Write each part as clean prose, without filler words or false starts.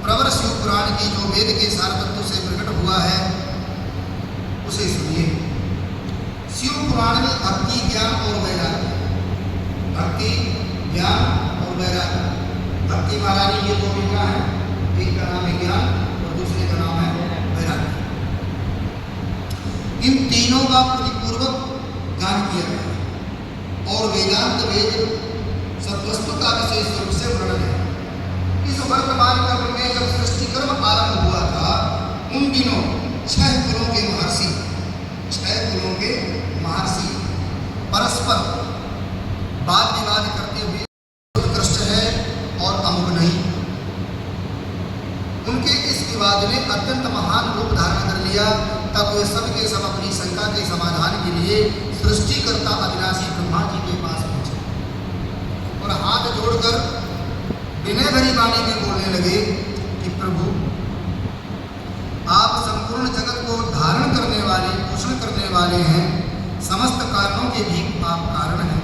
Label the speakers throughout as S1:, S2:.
S1: प्रवर शिव पुराण की जो वेद के सार तत्व से प्रकट हुआ है उसे सुनिए। शिव पुराण में भक्ति, ज्ञान और वैराग्य, भक्ति, ज्ञान और वैराग्य, भक्ति महारानी ये दो विद्या है, एक का नाम है ज्ञान और दूसरे का नाम है वैराग्य। इन तीनों का प्रतिपूर्वक ज्ञान किया गया और वेदांत वेद सत्वस्तु का विशेष रूप से वर्णन है। इस वर्तमान कर्म में जब सृष्टि कर्म आरंभ हुआ था उन दिनों 6 कुलों के महर्षि परस्पर वाद विवाद करते हुए उत्कृष्ट है और अमुक नहीं। उनके इस विवाद ने अत्यंत महान रूप धारण कर लिया। तब वे सब के सब अपनी शंका के समाधान के लिए सृष्टिकर्ता अविनाशी ब्रह्मा जी के पास पहुंचे और हाथ जोड़कर विनय भरी वाणी में बोलने लगे कि प्रभु, आप संपूर्ण जगत को धारण करने वाले, पोषण करने वाले हैं, समस्त कारणों के भी आप कारण हैं।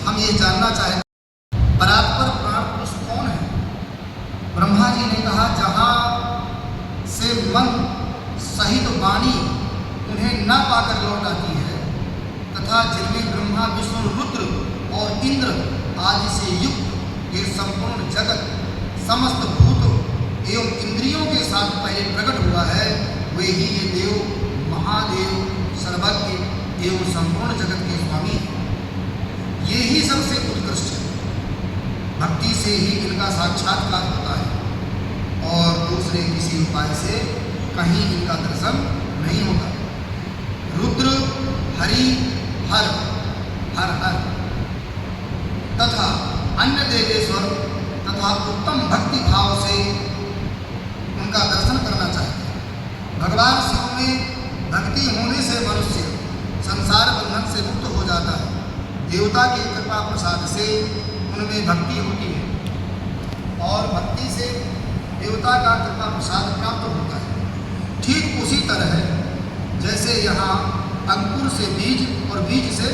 S1: हम ये जानना चाहते हैं परात्पर प्राण पुरुष कौन है। ब्रह्मा जी ने कहा, जहाँ से मन सहित वाणी उन्हें न पाकर लौट आती है तथा जिनमें ब्रह्मा, विष्णु, रुद्र और इंद्र आदि से युक्त ये संपूर्ण जगत समस्त भूत एवं इंद्रियों के साथ पहले प्रकट हुआ है, वे ही ये देव, महादेव, सर्वज्ञ एवं संपूर्ण जगत के स्वामी हैं। ये ही सबसे उत्कृष्ट है। भक्ति से ही इनका साक्षात्कार होता है और दूसरे किसी उपाय से कहीं इनका दर्शन नहीं होता। रुद्र, हरि, हर, हर हर तथा अन्य देवेश्वर तथा उत्तम भक्ति भाव से उनका दर्शन करना चाहिए। भगवान शिव में भक्ति होने से मनुष्य संसार बंधन से मुक्त हो जाता है। देवता की कृपा प्रसाद से उनमें भक्ति होती है और भक्ति से देवता का कृपा प्रसाद प्राप्त होता है। ठीक उसी तरह जैसे यहाँ अंकुर से बीज और बीज से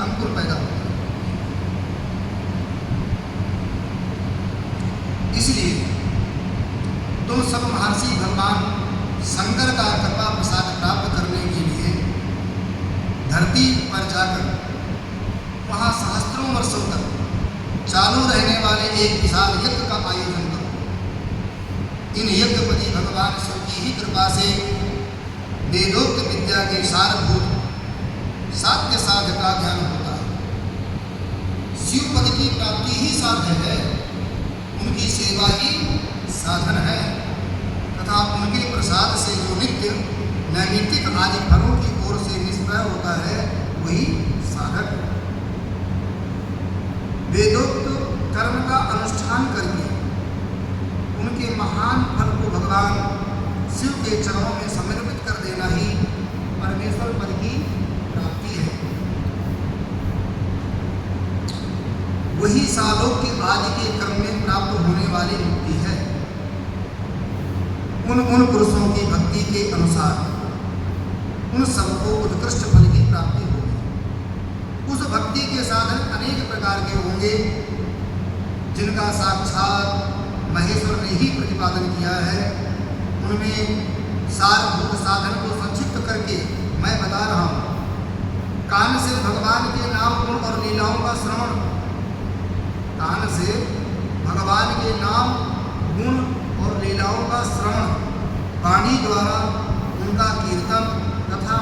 S1: अंकुर पैदा होता है। इसलिए तो सब महर्षि भगवान शंकर का कृपा प्रसाद प्राप्त करने के लिए धरती पर जाकर वहाँ सहस्त्रों वर्षों तक चालू रहने वाले एक विशाल यज्ञ का आयोजन करो। इन यज्ञपति भगवान शिव की ही कृपा से वेदोक्त विद्या के सारभूत साध्य साध्य का ज्ञान होता है। शिव पद की प्राप्ति ही साध्य है, उनकी सेवा ही साधन है तथा उनके प्रसाद से जो नित्य नैमित्तिक आदि फलों की ओर से निष्प्रय होता है वही साधक। वेदोक्त कर्म का अनुष्ठान करके उनके महान फल को भगवान शिव के चरणों में समर्पित कर देना ही परमेश्वर पद की प्राप्ति है। वही सालोक्य आदि के क्रम में प्राप्त होने वाली मुक्ति है। उन पुरुषों की भक्ति के अनुसार उन सबको उत्कृष्ट फल की प्राप्ति होगी। उस भक्ति के साधन अनेक प्रकार के होंगे जिनका साक्षात महेश्वर ने ही प्रतिपादन किया है। उनमें सारभूत साधन को संक्षिप्त करके मैं बता रहा हूँ। कान से भगवान के नाम, गुण और लीलाओं का श्रवण, कान से भगवान के नाम, गुण और लीलाओं का श्रवण, वाणी द्वारा उनका कीर्तन तथा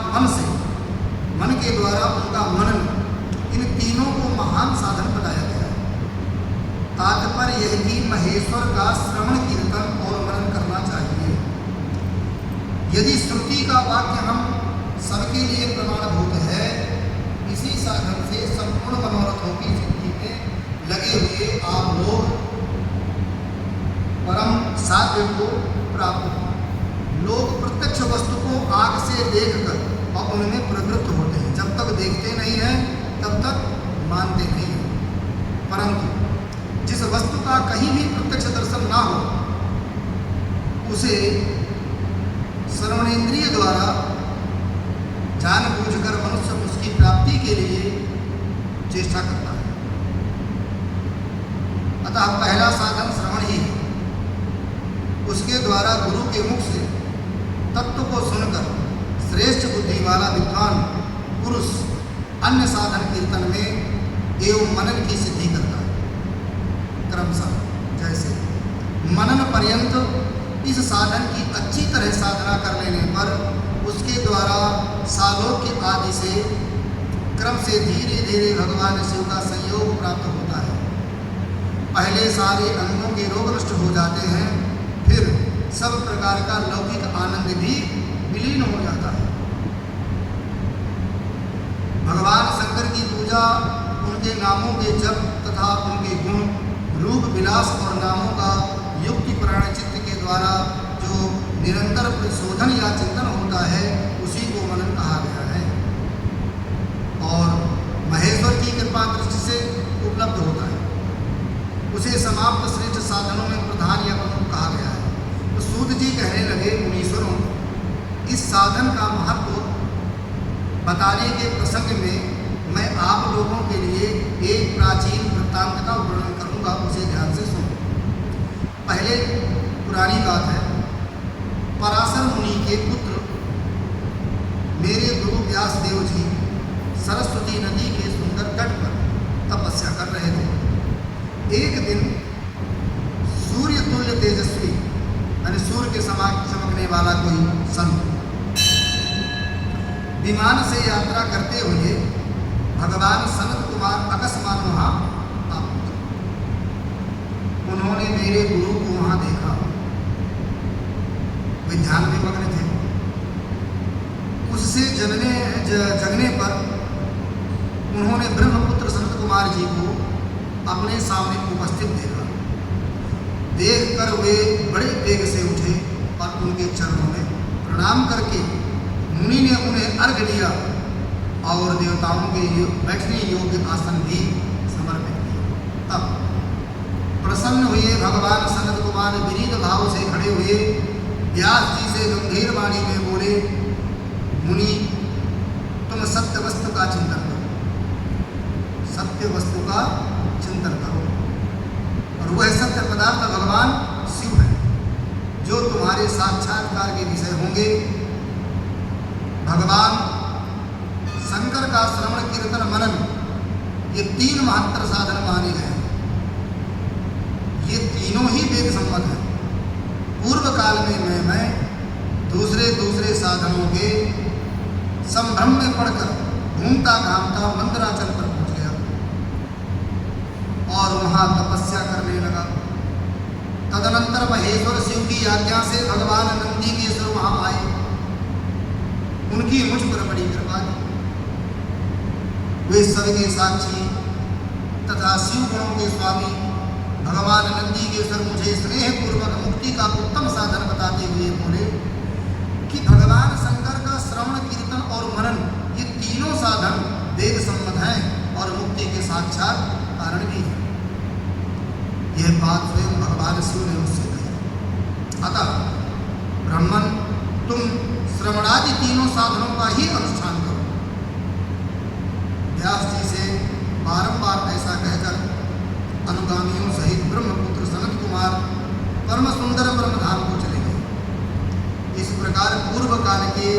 S1: मन के द्वारा उनका मनन, इन तीनों को महान साधन बताया गया है। तात्पर्य यह कि महेश्वर का श्रवण, कीर्तन और मनन करना चाहिए। यदि श्रुति का वाक्य हम सबके लिए प्रमाणभूत है, इसी साधन से संपूर्ण मनोरथों की सिद्धि में लगे हुए आप लोग परम साध्य को प्राप्त हो। लोग प्रत्यक्ष वस्तु को आँख से देखकर और उनमें प्रवृत्त होते हैं। जब तक देखते नहीं हैं तब तक मानते नहीं हैं। परंतु जिस वस्तु का कहीं भी प्रत्यक्ष दर्शन ना हो उसे श्रवणेन्द्रिय द्वारा जानबूझकर मनुष्य उसकी प्राप्ति के लिए चेष्टा करता है। अतः पहला साधन श्रवण ही है। उसके द्वारा गुरु के मुख से तत्व को सुनकर श्रेष्ठ बुद्धि वाला विद्वान पुरुष अन्य साधन कीर्तन में एवं मनन की सिद्धि करता है। क्रमशः जैसे मनन पर्यंत इस साधन की अच्छी तरह साधना कर लेने पर उसके द्वारा सालोक्य आदि से क्रम से धीरे धीरे भगवान शिव का संयोग प्राप्त होता है। पहले सारे अंगों के रोग नष्ट हो जाते हैं, फिर सब प्रकार का लौकिक आनंद भी विलीन हो जाता है। भगवान शंकर की पूजा, उनके नामों के जप तथा उनके गुण, रूप विलास और नामों का युक्ति प्राण चित्त के द्वारा जो निरंतर परिशोधन या चिंतन होता है, उसी को मनन कहा गया है और महेश्वर की कृपा दृष्टि से उपलब्ध होता है। उसे समाप्त श्रेष्ठ साधनों में प्रधान या प्रमुख कहा गया है। तो सूत जी कहने लगे, मुनीश्वरों, इस साधन का महत्व बताने के प्रसंग में मैं आप लोगों के लिए एक प्राचीन वृत्तांत का वर्णन करूंगा, उसे ध्यान से सुनो। पहले पुरानी बात है, पराशर मुनि के पुत्र मेरे गुरु व्यास देव जी सरस्वती नदी के सुंदर तट पर तपस्या कर रहे थे। एक दिन सूर्य तुल्य तेजस्वी, यानी सूर्य के समान चमकने वाला कोई संत विमान से यात्रा करते हुए भगवान सनत कुमार अकस्मात वहाँ आ पहुंचे। उन्होंने मेरे गुरु को वहाँ देखा, वे ध्यान में मग्न थे। उससे जगने पर उन्होंने ब्रह्मपुत्र सनत कुमार जी को अपने सामने उपस्थित देखा। देखकर वे बड़े वेग से उठे और उनके चरणों में प्रणाम करके मुनि ने उन्हें अर्घ्य दिया और देवताओं के बैठने योग्य आसन भी समर्पित किया। तब प्रसन्न हुए भगवान सनत कुमार विनीत भाव से खड़े हुए व्यास जी से गंभीर वाणी में बोले, मुनि, तुम सत्य वस्तु का चिंतन करो, सत्य वस्तु का चिंतन करो, और वह सत्य पदार्थ भगवान शिव है जो तुम्हारे साक्षात्कार के विषय होंगे। भगवान शंकर का श्रवण कीर्तन मनन, ये तीन महत्तर साधन माने गए। ये तीनों ही वेद सम्मत हैं। पूर्व काल में मैं दूसरे साधनों के संभ्रम में पड़कर घूमता घामता मंदराचल पर पहुंच गया और वहां तपस्या करने लगा। तदनंतर महेश्वर शिव की आज्ञा से भगवान नंदी के सिर वहां आए। उनकी मुझ पर बड़ी कृपा थी। वे सबके साक्षी तथा शिव गुणों के स्वामी भगवान नंदी के सर मुझे स्नेह पूर्वक मुक्ति का उत्तम साधन बताते हुए बोले कि भगवान शंकर का श्रवण कीर्तन और मनन, ये तीनों साधन वेद सम्मत हैं और मुक्ति के साक्षात कारण भी है। यह बात स्वयं भगवान शिव ने मुझसे कही। अतः ब्राह्मण, तुम श्रवणादि तीनों साधनों का ही अनुष्ठान करो। व्यास जी से बारंबार ऐसा कहकर अनुगामियों सहित ब्रह्मपुत्र सनत कुमार परम सुंदर ब्रह्मधाम को चले गए। इस प्रकार पूर्व काल के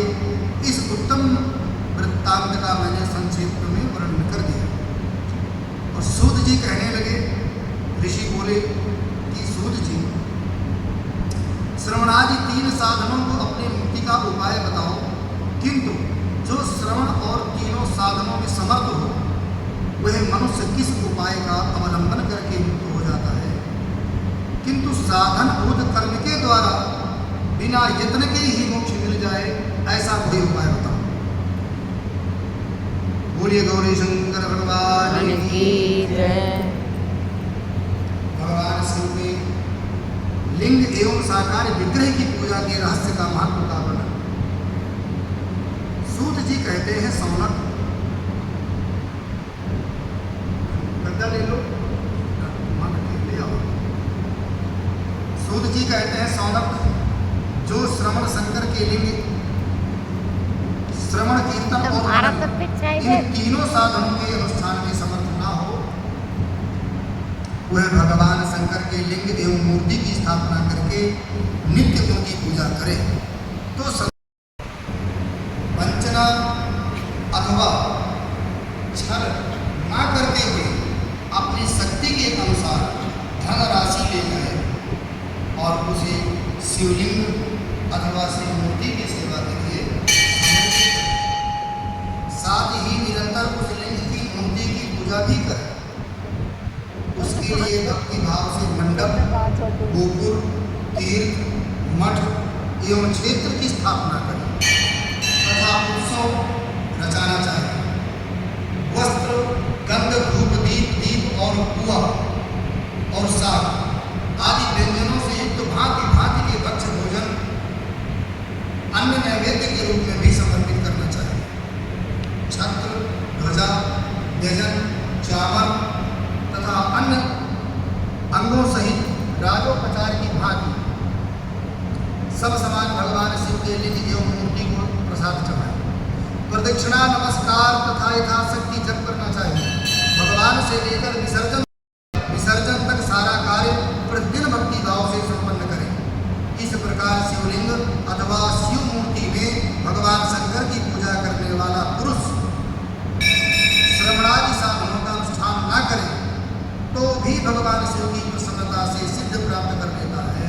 S1: इस उत्तम वृत्तांत का मैंने संक्षेप में वर्णन कर दिया। और सूत जी कहने लगे, ऋषि बोले कि सूत जी, श्रवणादि तीन साधनों को अपनी मुक्ति का उपाय बताओ, किंतु जो श्रवण और तीनों साधनों में समर्थ हो, वह मनुष्य किस उपाय का अवलंबन करके मुक्त हो जाता है। किंतु साधन भूत कर्म के द्वारा बिना यत्न के ही मोक्ष मिल जाए, ऐसा कोई उपाय बताओ। बोलिए गौरी शंकर भगवान की जय। भगवान शिव के लिंग एवं साकार विग्रह की पूजा के रहस्य का महत्व का वर्णन। सूत जी कहते हैं, सौनक, गद्दा ले लो, ले आओ। सूत जी कहते हैं, सौनक, जो श्रवण शंकर के लिंग, श्रवण कीर्तन और इन तीनों साधनों के अनुष्ठान में समर्थ ना हो, वह भगवान शंकर के लिंग एवं मूर्ति की स्थापना करके नित्य उनकी पूजा करे। तो वंचना अथवा छल ना करते हुए अपनी शक्ति के अनुसार धनराशि ले जाए और उसे शिवलिंग अथवा शिव मूर्ति की सेवा के लिए साथ ही निरंतर उस लिंग की मूर्ति की पूजा भी करे। उसके लिए भक्ति भाव से मंडप, गोपुर, तीर्थ, मठ एवं क्षेत्र की स्थापना करें तथा उत्सव रचाना चाहिए। वस्त्र, गंध, धूप, दीप और पुआ और साग आदि व्यंजनों से युक्त भांति भांति के भक्ष्य भोजन अन्य नैवेद्य के रूप में भी समर्पित करना चाहिए। छत्र, ध्वजा, व्यंजन, चावल तथा अन्य अंगों सहित राजोपचार की भांति सब समान भगवान शिव के लिंग एवं मूर्ति को प्रसाद चढ़ाएं। प्रदक्षिणा, नमस्कार तथा यथाशक्ति जप करना चाहिए। भगवान से लेकर विसर्जन तक सारा कार्य प्रतिदिन भक्ति भाव से संपन्न करें। इस प्रकार शिवलिंग अथवा शिव मूर्ति में भगवान शंकर की पूजा करने वाला पुरुष श्रवणादि साधनों का अनुष्ठान न करे तो भी भगवान शिव की प्रसन्नता से सिद्ध प्राप्त कर लेता है।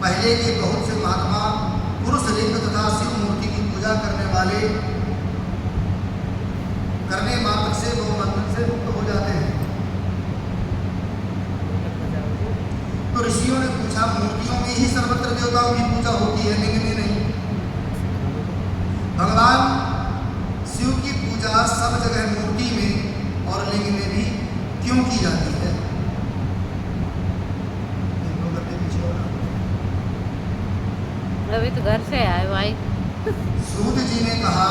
S1: पहले के बहुत से महात्मा पुरुष लिंग तथा शिव मूर्ति की पूजा करने मात्र से वो बंधन से मुक्त हो जाते हैं। तो ऋषियों ने पूछा, मूर्तियों में ही सर्वत्र देवताओं की पूजा होती है, लिंग में नहीं? भगवान शिव की पूजा सब जगह मूर्ति में और लिंग में भी क्यों की जाती है?
S2: अभी तो घर से आए भाई।
S1: सूत जी ने कहा,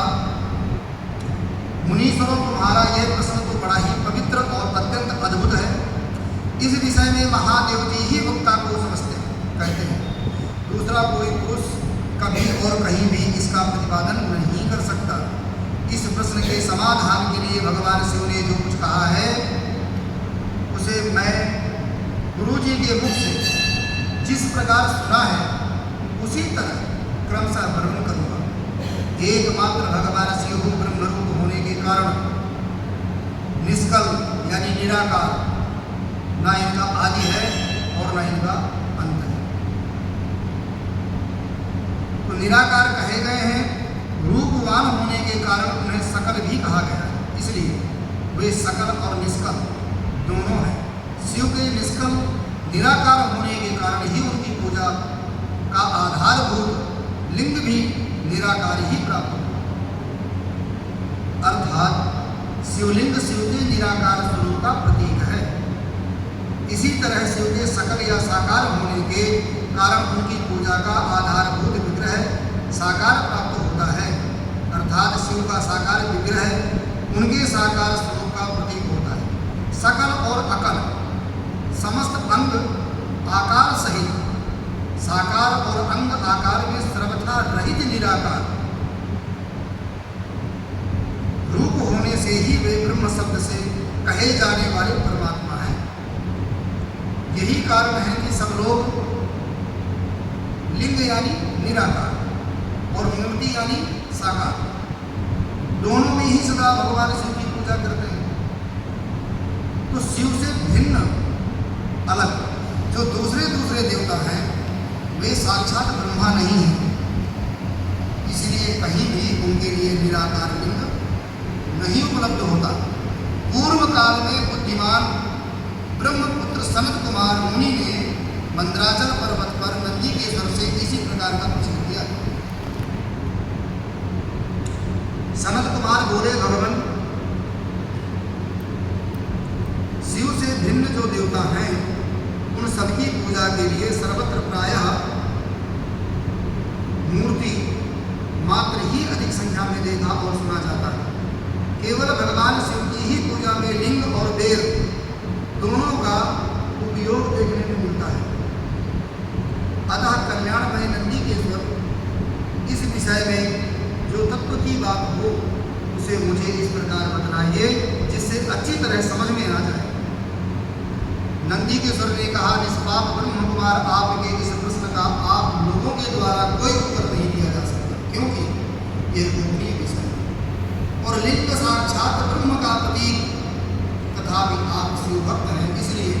S1: मुनीश्वरों तुम्हारा यह प्रश्न तो बड़ा ही पवित्र और अत्यंत अद्भुत है। इस विषय में महादेव जी ही वक्ता को समझते कहते हैं। दूसरा कोई पुरुष कभी और कहीं भी इसका प्रतिपादन नहीं कर सकता। इस प्रश्न के समाधान के लिए भगवान शिव ने जो कुछ कहा है उसे मैं गुरु जी के मुख से जिस प्रकार सुना है उसी तरह क्रमशः वर्णन करूँगा। एकमात्र भगवान शिव ब्रह्म रूप होने के कारण निष्कल यानी निराकार, ना इनका आदि है और ना इनका अंत है। तो निराकार कहे गए हैं, रूपवान होने के कारण उन्हें सकल भी कहा गया है, इसलिए वे सकल और निष्कल दोनों हैं। शिव के निष्कल निराकार होने के कारण ही उनकी पूजा का आधारभूत लिंग भी निराकार ही प्राप्त हो, अर्थात शिवलिंग शिव के निराकार स्वरूप का प्रतीक है। इसी तरह शिव के सकल या साकार होने के कारण उनकी पूजा का आधारभूत विग्रह साकार प्राप्त होता है, अर्थात शिव का साकार विग्रह उनके साकार स्वरूप का प्रतीक होता है। सकल और अकल समस्त अंग आकार सहित साकार और अंग आकार में सर्वथा रहित निराकार रूप होने से ही वे ब्रह्म शब्द से कहे जाने वाले परमात्मा हैं। यही कारण है कि सब लोग लिंग यानी निराकार और मूर्ति यानी साकार दोनों में ही सदा भगवान शिव की पूजा करते हैं। तो शिव से भिन्न अलग जो दूसरे देवता हैं वे साक्षात ब्रह्मा नहीं हैं, इसलिए कहीं भी उनके लिए निराकार लिंग नहीं उपलब्ध होता। पूर्व काल में बुद्धिमान ब्रह्मपुत्र सनत कुमार मुनि ने मंदराचल पर्वत पर नंदी के स्वर से इसी प्रकार का प्रश्न किया। सनत कुमार बोले, भगवान शिव से भिन्न जो देवता हैं उन सबकी पूजा के लिए सर्वत्र प्रायः मूर्ति मात्र ही अधिक संख्या में देखा और सुना जाता है। केवल भगवान शिव की ही पूजा में लिंग और वेद दोनों का उपयोग देखने में मिलता है। अतः कल्याणमय नंदी के स्वर इस विषय में जो तत्व की बात हो उसे मुझे इस प्रकार बतलाइए जिससे अच्छी तरह समझ में आ जाए। नंदी के स्वर ने कहा, निष्पाप ब्रह्म कुमार, आपके इस प्रश्न का आप लोगों के द्वारा कोई उत्तर नहीं दिया जा सकता, क्योंकि यह गोपनीय विषय है और लिंग साक्षात ब्रह्म का प्रतीक, तथापि आप शिव भक्त हैं, इसलिए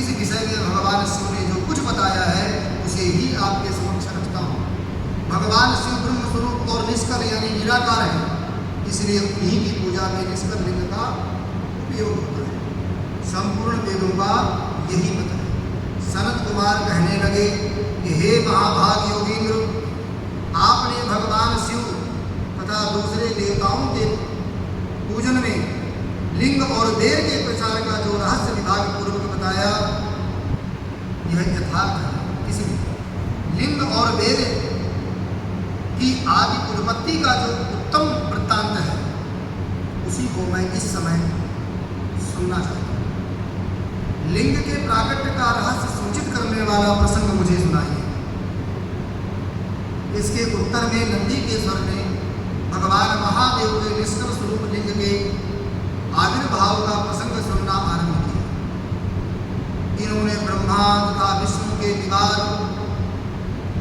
S1: इस विषय में भगवान शिव ने जो कुछ बताया है उसे ही आपके समक्ष रखता हूँ। भगवान शिव ब्रह्म स्वरूप और निष्कल यानी निराकार है, इसलिए उन्हीं की पूजा में निष्कल लिंग का उपयोग होता है। संपूर्ण वेदों का यही मत है। सनत कुमार कहने लगे कि हे महाभाग योगींद्र, आपने भगवान शिव तथा दूसरे देवताओं के पूजन में लिंग और वेद के प्रचार का जो रहस्य विभाग पूर्वक बताया, यह यथार्थ है। इसलिए लिंग और वेद की आदि उत्पत्ति का जो उत्तम वृत्तांत है, उसी को मैं इस समय सुनना चाहता हूँ। लिंग के प्राकट्य का रहस्य सूचित करने वाला प्रसंग मुझे सुनाइए। इसके उत्तर में नंदी के स्वर ने भगवान महादेव के निष्कल स्वरूप लिंग के आविर्भाव का प्रसंग सुनना आरंभ किया। इन्होंने ब्रह्मा तथा विष्णु के विवाद,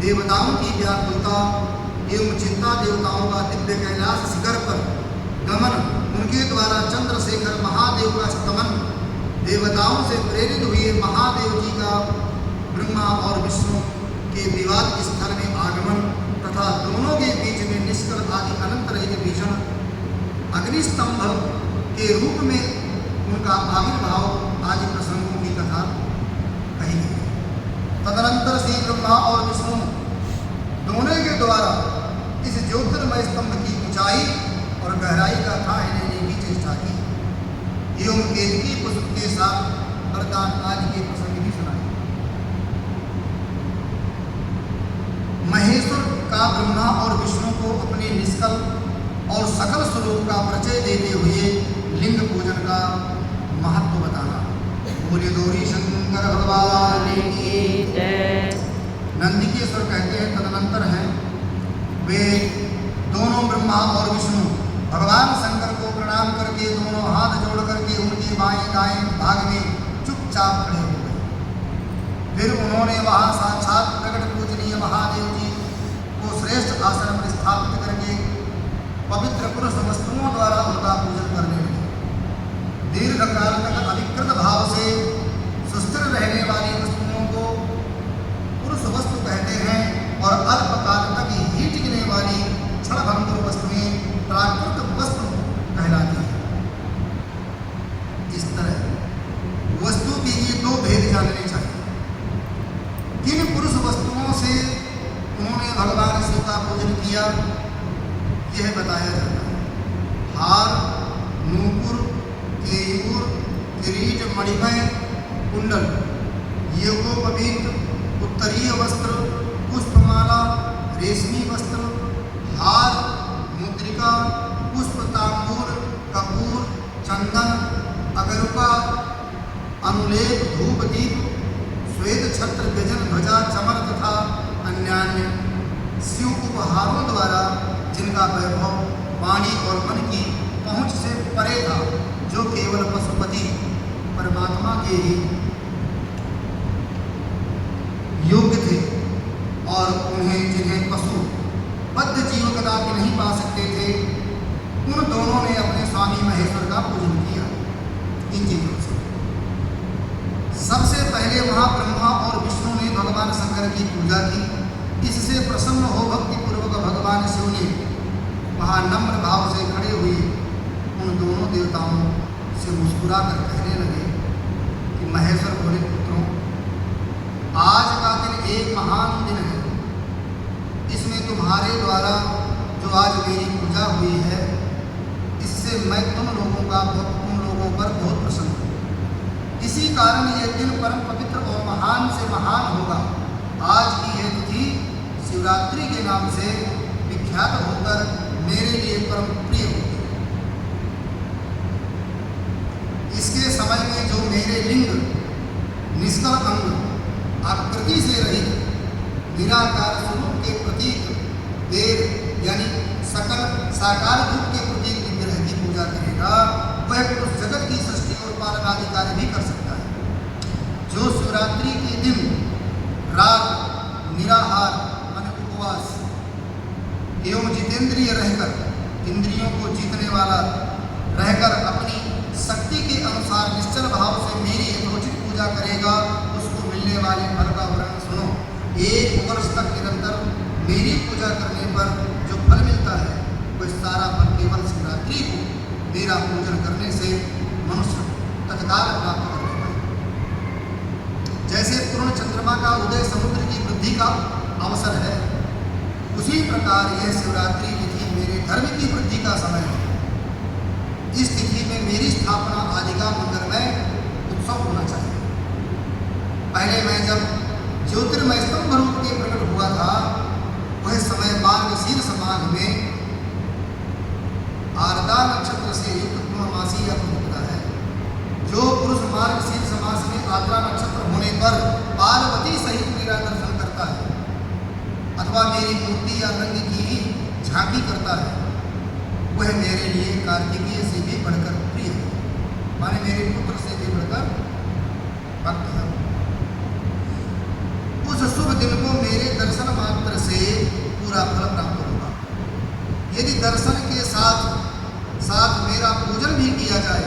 S1: देवताओं की व्याकुलता एवं चिंता, देवताओं का दिव्य कैलाश शिखर पर गमन, उनके द्वारा चंद्रशेखर महादेव का स्तमन, देवताओं से प्रेरित हुए महादेव जी का ब्रह्मा और विष्णु के विवाद स्थल में आगमन तथा दोनों के बीच में निष्कल आदि अनंत रहित भीषण अग्निस्तंभ के रूप में उनका आविर्भाव आदि प्रसंगों की कथा कही गई। तदनंतर श्री ब्रह्मा और विष्णु दोनों के द्वारा इस ज्योतिर्मय स्तंभ की ऊंचाई और गहराई का ठाह लेने की चेष्टा की एवं केतकी पुष्प के साथ वरदान आदि के प्रसंग भी सुनाए। महेश्वर का ब्रह्मा और विष्णु को अपने निष्कल और सकल स्वरूप का परिचय देते हुए लिंग पूजन का महत्व बताना। बोले गौरी शंकर भगवान की जय। नंदिकेश्वर कहते हैं, तदनंतर हैं वे दोनों ब्रह्मा और विष्णु भगवान शंकर को प्रणाम करके दोनों हाथ जोड़ करके उनके बाएं दाएं भाग में चुपचाप खड़े हो गए। फिर उन्होंने वहां साक्षात प्रकट पूजनीय महादेव जी को श्रेष्ठ आसन पर स्थापित करके पवित्र पुरुष वस्तुओं द्वारा उनका पूजन करने लगे। दीर्घ काल तक अधिकृत भाव से सुस्थिर रहने वाली वस्तुओं को पुरुष वस्तु कहते हैं और अल्प काल तक ही टिकने वाली क्षणभंगुर वस्तुएं प्राकृत वस्तु कहलाती है। इस तरह वस्तु के ये दो भेद जानने चाहिए। किन पुरुष वस्तुओं से उन्होंने भगवान शिव का पूजन किया, यह बताया जाता है। हार, नूपुर, केयूर, किरीट, मणिमय, कुंडल, यज्ञोपवीत, उत्तरीय वस्त्र, पुष्पमाला, रेशमी वस्त्र, हार, मुद्रिका, पुष्प, तांबूल, कपूर, चंदन, अगरुका, अनुलेप, धूप, दीप, श्वेत छत्र, गजन, ध्वजा, चमर तथा अन्यान्य शिव उपहारों द्वारा जिनका वैभव वाणी और मन की पहुंच से परे था, जो केवल पशुपति परमात्मा के ही योग्य थे और जिन्हें पशु बद्ध जीव कदापि नहीं पा सकते थे, उन दोनों ने अपने स्वामी महेश्वर का पूजन किया। इन चीजों से सबसे पहले वहाँ ब्रह्मा और विष्णु ने भगवान शंकर की पूजा की। इससे प्रसन्न हो भक्तिपूर्वक भगवान शिव ने वहाँ नम्र भाव से खड़े हुए उन दोनों देवताओं से मुस्कुरा कर कहने लगे कि महेश्वर बोले, पुत्रों, आज का दिन एक महान दिन है। इसमें तुम्हारे द्वारा जो आज मेरी पूजा हुई है, इससे मैं तुम लोगों पर बहुत प्रसन्न हूँ। इसी कारण यह दिन परम पवित्र और महान से महान होगा। आज की यह तिथि शिवरात्रि के नाम से विख्यात होकर मेरे लिए परम प्रिय होगी। इसके समय में जो मेरे लिंग निष्कल अंग आकृति से रहित निराकार स्वरूप के प्रतीक देव यानी सकल साकार रूप के प्रतीक विग्रह की पूजा करेगा, वह पुरुष जगत की सृष्टि और पालन आदि कार्य भी कर सकता है। निराहार माने उपवास एवं जितेंद्रिय रहकर, इंद्रियों को जीतने वाला रहकर अपनी शक्ति के अनुसार निश्चल भाव से मेरी यथोचित पूजा करेगा, उसको मिलने वाले फल का वर्णन सुनो। 1 वर्ष तक निरंतर मेरी पूजा करने पर जो फल मिलता है वह सारा फल केवल शिवरात्रि को मेरा पूजन करने से मनुष्य तत्काल प्राप्त कर लेता है। जैसे पूर्ण चंद्रमा का उदय समुद्र की वृद्धि का अवसर है, उसी प्रकार यह शिवरात्रि तिथि मेरे धर्म की वृद्धि का समय है। इस तिथि में मेरी स्थापना आदि का मंगलमय उत्सव होना चाहिए। पहले मैं जब ज्योतिर्मय स्तंभ रूप के प्रकट हुआ था, वह समय मार्गशीर्ष माघ में आरदा नक्षत्र से युक्त पूर्णमासी या पवित्र है। जो पुरुष मार्गशीर्ष मास में आर्द्रा नक्षत्र होने पर पार्वती सहित मेरा दर्शन करता है अथवा मेरी मूर्ति या रंग की झांकी करता है, वह मेरे लिए कार्तिकीय से भी बढ़कर प्रिय है, माने मेरे पुत्र से भी बढ़कर भक्त है। उस शुभ दिन को मेरे दर्शन मात्र से पूरा फल प्राप्त होगा। यदि दर्शन के साथ साथ मेरा पूजन भी किया जाए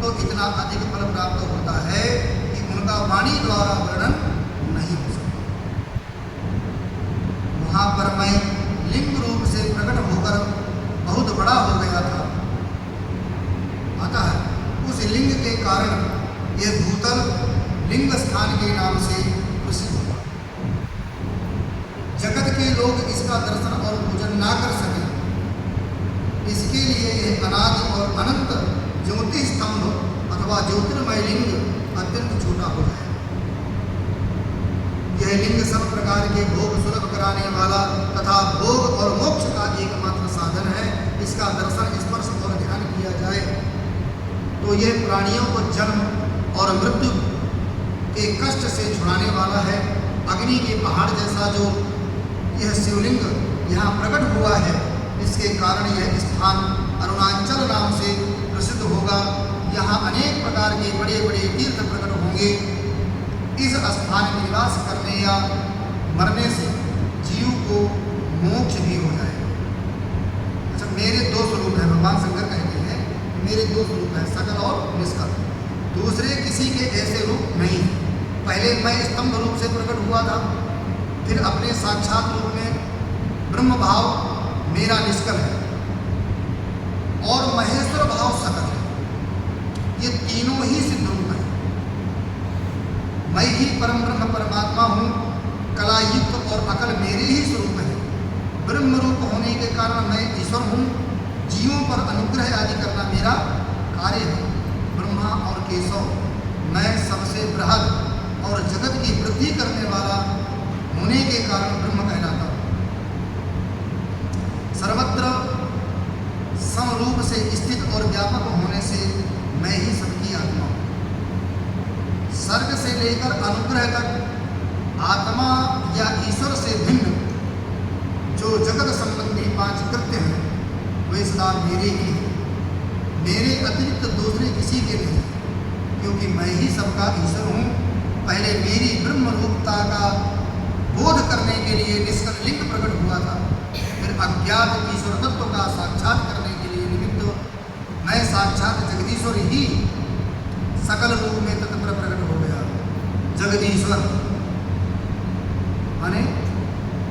S1: तो इतना अधिक फल प्राप्त होता है कि उनका वाणी द्वारा वर्णन नहीं हो सकता। वहां पर मैं लिंग रूप से प्रकट होकर बहुत बड़ा हो गया था, अतः उस लिंग के कारण यह भूतल लिंग स्थान के नाम से प्रसिद्ध हुआ। जगत के लोग इसका दर्शन और पूजन ना कर सके, इसके लिए यह अनादि और अनंत ज्योति स्तंभ अथवा ज्योतिर्मय लिंग अत्यंत छोटा हो जाए। यह लिंग सब प्रकार के भोग सुलभ कराने वाला तथा भोग और मोक्ष का एकमात्र साधन है। इसका दर्शन, स्पर्श और ध्यान किया जाए तो यह प्राणियों को जन्म और मृत्यु के कष्ट से छुड़ाने वाला है। अग्नि के पहाड़ जैसा जो यह शिवलिंग यहाँ प्रकट हुआ है, इसके कारण यह स्थान अरुणाचल नाम से प्रसिद्ध होगा। यहाँ अनेक प्रकार के बड़े बड़े तीर्थ प्रकट होंगे। इस स्थान में निवास करने या मरने से जीव को मोक्ष भी हो जाएगा। अच्छा, मेरे 2 स्वरूप हैं, भगवान शंकर कहते हैं मेरे 2 स्वरूप हैं, सकल और निष्कल। दूसरे किसी के ऐसे रूप नहीं। पहले मैं स्तंभ रूप से प्रकट हुआ था, फिर अपने साक्षात रूप में ब्रह्म भाव मेरा निष्कल है और महेश्वर भाव सकल है। ये तीनों ही सिद्ध रूप हैं। मैं ही परम ब्रह्म परमात्मा हूँ। कलायुक्त और अकल मेरे ही स्वरूप है। ब्रह्म रूप होने के कारण मैं ईश्वर हूँ। जीवों पर अनुग्रह आदि करना मेरा कार्य है। ब्रह्मा और केशव, मैं सबसे बृहद और जगत की वृद्धि करने वाला होने के कारण ब्रह्म कहलाता हूँ। सर्वत्र समरूप से स्थित और व्यापक होने से मैं ही सबकी आत्मा हूँ। सर्ग से लेकर अनुग्रह तक आत्मा या ईश्वर से भिन्न जो जगत संबंधी 5 कृत्य हैं, वे सदा मेरे ही हैं। मेरे अतिरिक्त दूसरे किसी के नहीं, क्योंकि मैं ही सबका ईश्वर हूँ। पहले मेरी ब्रह्म रूपता का बोध करने के लिए निष्कल लिंग प्रकट हुआ था, फिर अज्ञात ईश्वर तत्व का साक्षात करने के लिए निमित्त मैं साक्षात जगदीश्वर ही सकल रूप में तत्पर प्रकट हो गया। जगदीश्वर माने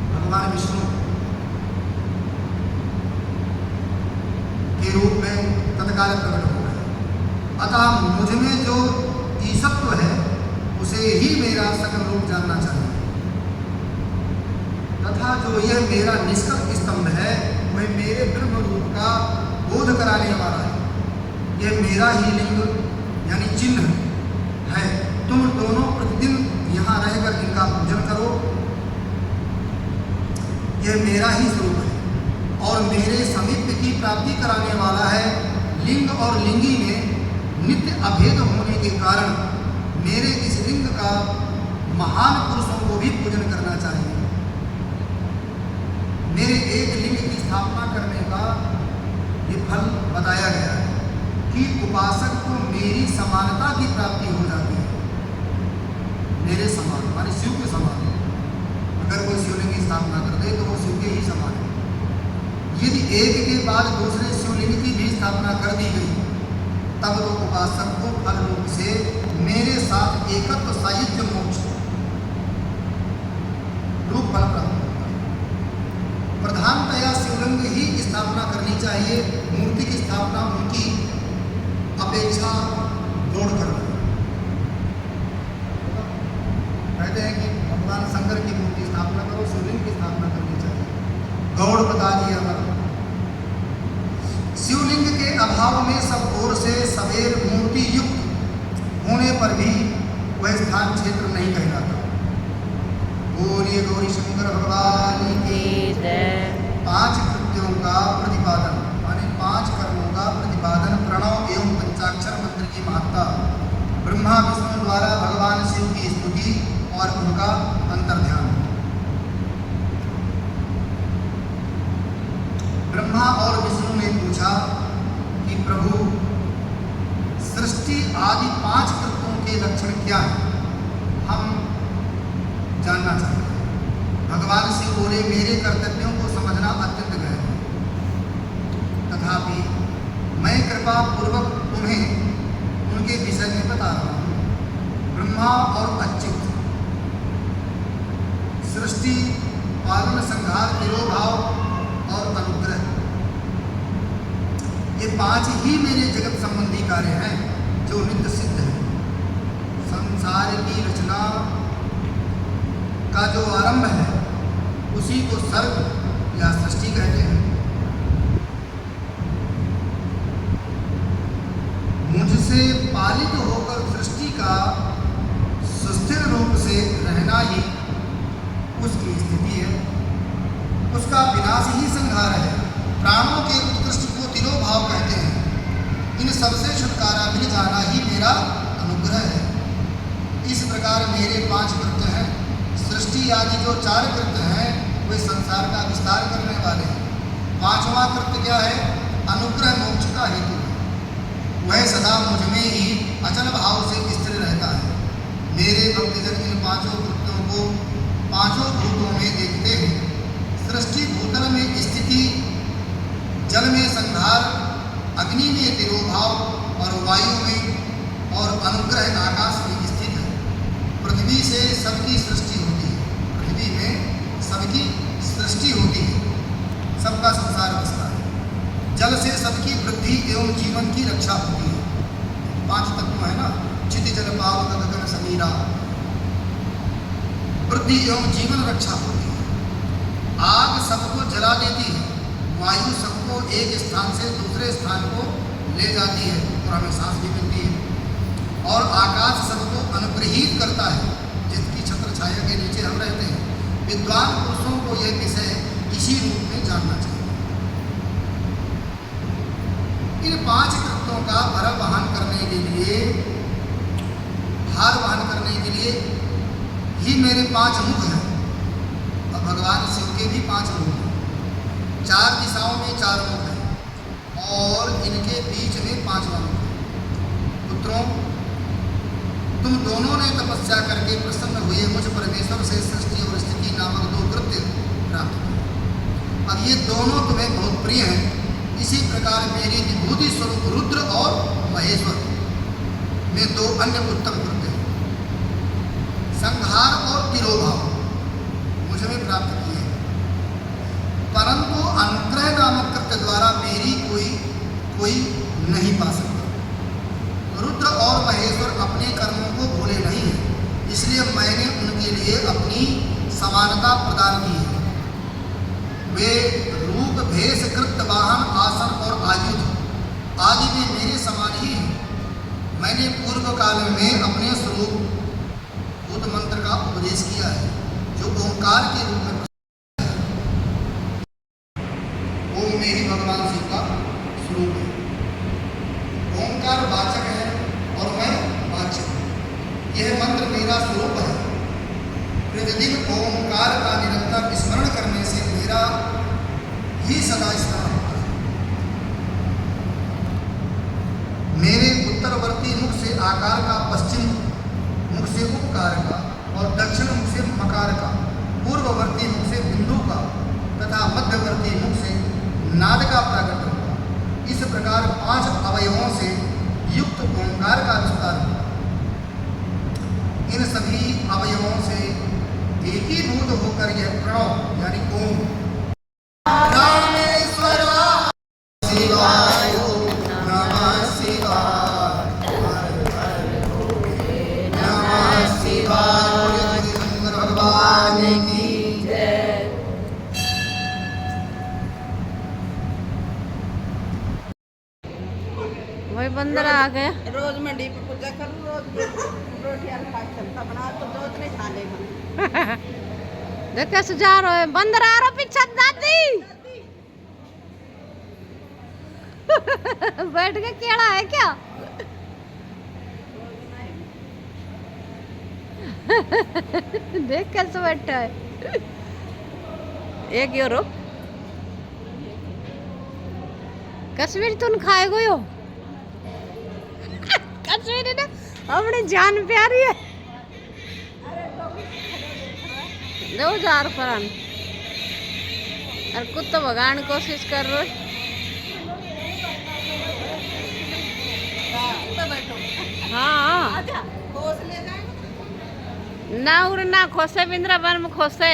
S1: भगवान विष्णु के रूप में तत्काल प्रकट हो गया। अतः मुझ में जो ईशत्व है उसे ही मेरा सकल रूप जानना चाहिए, तथा जो यह मेरा निष्कल स्तंभ है वह मेरे ब्रह्म रूप का बोध कराने वाला है। यह मेरा ही लिंग यानी चिन्ह है। तुम दोनों प्रतिदिन यहाँ रहकर इनका पूजन करो। यह मेरा ही स्वरूप है और मेरे समीप की प्राप्ति कराने वाला है। लिंग और लिंगी में नित्य अभेद होने के कारण मेरे इस लिंग का महान पुरुषों को भी पूजन करना चाहिए। मेरे एक लिंग की स्थापना करने का ये फल बताया गया है कि उपासक को मेरी समानता की प्राप्ति हो जाती है। मेरे समान माने शिव के समान। अगर कोई शिवलिंग की स्थापना कर दे तो वो शिव के ही समान है। यदि एक के बाद दूसरे शिवलिंग की भी स्थापना कर दी गई तब तो उपासक को फल रूप से मेरे साथ एकत्व साहित्य मोक्ष रूप फल प्राप्त होता है। प्रधानतया शिवलिंग ही स्थापना करनी चाहिए। मूर्ति की स्थापना उनकी अपेक्षा गौड़ कर कहते हैं कि भगवान शंकर की मूर्ति स्थापना करो, शिवलिंग की स्थापना करनी चाहिए। गौड़ बता दिया हमारा। शिवलिंग के अभाव में सब ओर से सवेर मूर्ति युक्त होने पर भी वह स्थान क्षेत्र नहीं कहलाता। बोलिए गौरी शंकर भगवान की
S2: जय।
S1: 5 कृत्यों का प्रतिपादन माने 5 कर्मों का प्रतिपादन, प्रणव एवं पंचाक्षर मंत्र की महत्ता, ब्रह्मा विष्णु द्वारा भगवान शिव की स्तुति और उनका अंतर्ध्यान। ब्रह्मा और विष्णु ने पूछा कि प्रभु सृष्टि आदि 5 कृत्यों के लक्षण क्या हैं, हम जानना चाहते हैं। भगवान शिव बोले मेरे कर्तव्यों को समझना अत्यंत गहन है, तथापि मैं कृपा पूर्वक तुम्हें उनके विषय में बता रहा हूँ। ब्रह्मा और अच्युत, सृष्टि, पालन, संहार, तिरोभाव और अनुग्रह, ये 5 ही मेरे जगत संबंधी कार्य हैं जो नित्य सिद्ध है। संसार की रचना का जो आरंभ है उसी को सर्ग या सृष्टि कहते हैं। मुझसे पालित होकर सृष्टि का सुस्थिर रूप से रहना ही उसकी स्थिति है, उसका विनाश ही संहार है। प्राणों के उत्कृष्ट को तिरोभाव कहते हैं। इन सबसे छुटकारा मिल जाना ही मेरा अनुग्रह है। इस प्रकार मेरे 5 कृत्य हैं। सृष्टि आदि जो 4 कृत्य हैं वे संसार का विस्तार करने वाले हैं। 5वां कृत्य क्या है? अनुग्रह मोक्ष का हेतु है। वह सदा मुझ में ही अचल भाव से स्थिर रहता है। मेरे भक्तजन इन 5 कृत्यों को 5 भूतों में देखते हैं। सृष्टि भूतल में स्थिति, जल में संहार, अग्नि में तिरोभाव और वायु में और अनुग्रह आकाश में स्थित है। पृथ्वी से सबकी सृष्टि होती है। पृथ्वी में सबकी सृष्टि होती है, सबका संसार बसता है। जल से सबकी वृद्धि एवं जीवन की रक्षा होती है। 5 तत्व है ना, चित जल पावक गगन समीरा, वृद्धि एवं जीवन रक्षा होती है। आग सबको जला देती है। वायु सबको एक स्थान से दूसरे स्थान को ले जाती है और हमें सांस भी मिलती है। और आकाश सबको अनुग्रहित करता है, जिसकी छत्र छाया के नीचे हम रहते हैं। विद्वान पुरुषों को यह विषय इसी रूप में जानना चाहिए। इन 5 कृत्यों का भार वहन करने के लिए ही मेरे 5 मुख हैं। और भगवान शिव के भी 5 मुख हैं। 4 दिशाओं में 4 मुख हैं और इनके बीच में 5वां मुख है। पुत्रों, तुम दोनों ने तपस्या करके प्रसन्न हुए मुझ परमेश्वर से सृष्टि और स्थिति नामक 2 कृत्य प्राप्त किए। अब ये दोनों तुम्हें बहुत प्रिय हैं। इसी प्रकार मेरी विभूति स्वरूप रुद्र और महेश्वर में 2 अन्य उत्तम कृत्य हैं। संहार और तिरोभाव मुझ में प्राप्त किए, परंतु अनुग्रह नामक कृत्य द्वारा मेरी कोई नहीं पा सकता। रुद्र और महेश्वर अपने कर्मों को भूले नहीं हैं, इसलिए मैंने उनके लिए अपनी समानता प्रदान की है। वे रूप, भेष, कृत्य, वाहन, आसन और आयुध आदि भी मेरे समान ही हैं। मैंने पूर्व काल में अपने स्वरूप बुद्ध मंत्र का उपदेश किया है, जो ओंकार के रूप में है। ओम में ही भगवान शिव का स्वरूप है। ओंकार वाचक है और मैं वाचक हूँ। यह मंत्र मेरा स्वरूप है। प्रतिदिन ओंकार का निरंतर स्मरण करने से मेरा ही सदा स्मरण होता है। मेरे उत्तरवर्ती मुख से आकार का, पश्चिम मुख से उपकार का और दक्षिण मुख से मकार का, पूर्ववर्ती बिंदु का तथा मध्यवर्ती मुख से नाद का प्राकट हुआ। इस प्रकार 5 अवयवों से युक्त ओंकार का विस्तार हुआ। इन सभी अवयवों से एकीभूत होकर यह प्रणव यानी ओम रामेश्वर शिवाय नमः शिवाय नमः शिवाय भगवान की जय।
S2: वही बंदर आ गया।
S3: रोज मंडी पे पूजा करूँ, रोज रोटियां खा चलता बना तो रोज नहीं खा लेगा।
S2: देख कैसे जा रहे हैं, बंदर आ रहा पीछे दादी। बैठ के केड़ा है क्या? देख कैसे बैठा है। एक यूरो कश्मीर तुम खाए गए हो। कश्मीरी ना अपनी जान प्यारी है। 2000 फरन और कुत्ता भगाने की कोशिश कर रहे। हाँ ना उड़ ना खोसे बिंद्रा बन में खोसे।